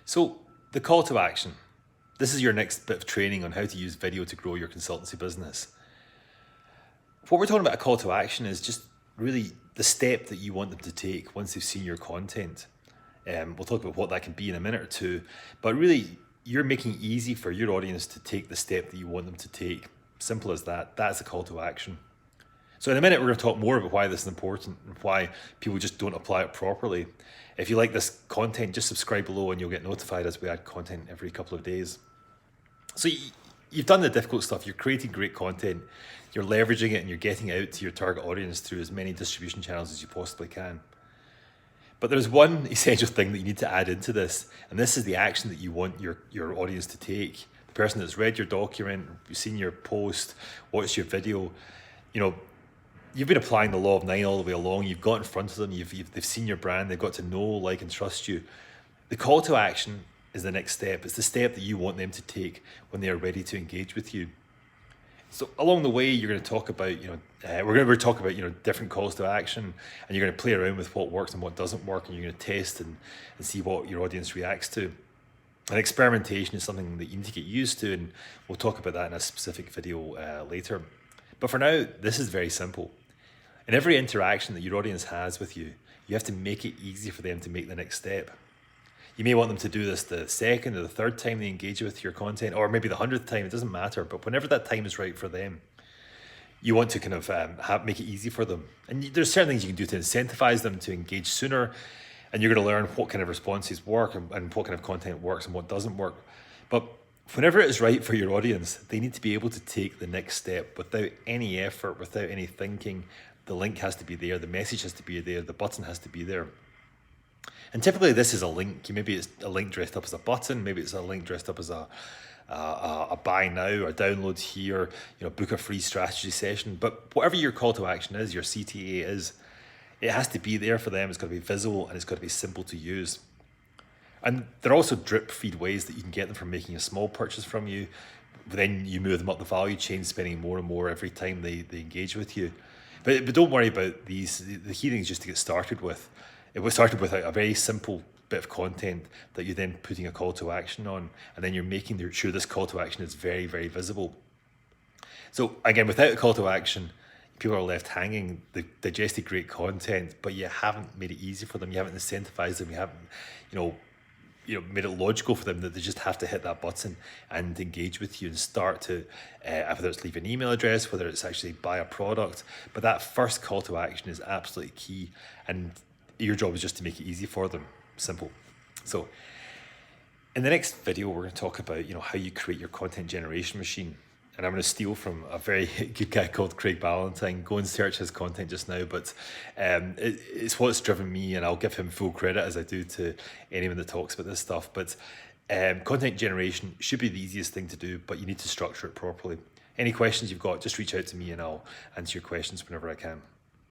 So the call to action. This is your next bit of training on how to use video to grow your consultancy business. What we're talking about a call to action is just really the step that you want them to take once they've seen your content. We'll talk about what that can be in a minute or two, but really you're making it easy for your audience to take the step that you want them to take. Simple as that. That's a call to action. So in a minute, we're going to talk more about why this is important and why people just don't apply it properly. If you like this content, just subscribe below and you'll get notified as we add content every couple of days. So you've done the difficult stuff. You're creating great content. You're leveraging it and you're getting it out to your target audience through as many distribution channels as you possibly can. But there's one essential thing that you need to add into this, and this is the action that you want your audience to take. The person that's read your document, seen your post, watched your video, you've been applying the law of 9 all the way along. You've got in front of them. They've seen your brand. They've got to know, like, and trust you. The call to action is the next step. It's the step that you want them to take when they are ready to engage with you. So along the way, you're going to talk about, we're going to talk about, different calls to action, and you're going to play around with what works and what doesn't work, and you're going to test and see what your audience reacts to. And experimentation is something that you need to get used to, and we'll talk about that in a specific video later. But for now, this is very simple. In every interaction that your audience has with you, you have to make it easy for them to make the next step. You may want them to do this the second or the third time they engage with your content, or maybe the 100th time, it doesn't matter, but whenever that time is right for them, you want to kind of make it easy for them. And there's certain things you can do to incentivize them to engage sooner, and you're going to learn what kind of responses work and what kind of content works and what doesn't work. But whenever it is right for your audience, they need to be able to take the next step without any effort, without any thinking. The link has to be there, the message has to be there, the button has to be there. And typically this is a link. Maybe it's a link dressed up as a button, maybe it's a link dressed up as a buy now or download here, book a free strategy session. But whatever your call to action is, your CTA is, it has to be there for them. It's got to be visible and it's got to be simple to use. And there are also drip feed ways that you can get them from making a small purchase from you. But then you move them up the value chain, spending more and more every time they engage with you. But don't worry about these. The key thing is just to get started with. It was started with a very simple bit of content that you're then putting a call to action on, and then you're making sure this call to action is very, very visible. So again, without a call to action, people are left hanging. They've digested great content, but you haven't made it easy for them. You haven't incentivized them. You haven't, made it logical for them that they just have to hit that button and engage with you and start to, whether it's leave an email address, whether it's actually buy a product. But that first call to action is absolutely key, and your job is just to make it easy for them. Simple. So in the next video, we're going to talk about, how you create your content generation machine. And I'm going to steal from a very good guy called Craig Ballantyne. Go and search his content just now, but it's what's driven me, and I'll give him full credit as I do to anyone that talks about this stuff. But content generation should be the easiest thing to do, but you need to structure it properly. Any questions you've got, just reach out to me and I'll answer your questions whenever I can.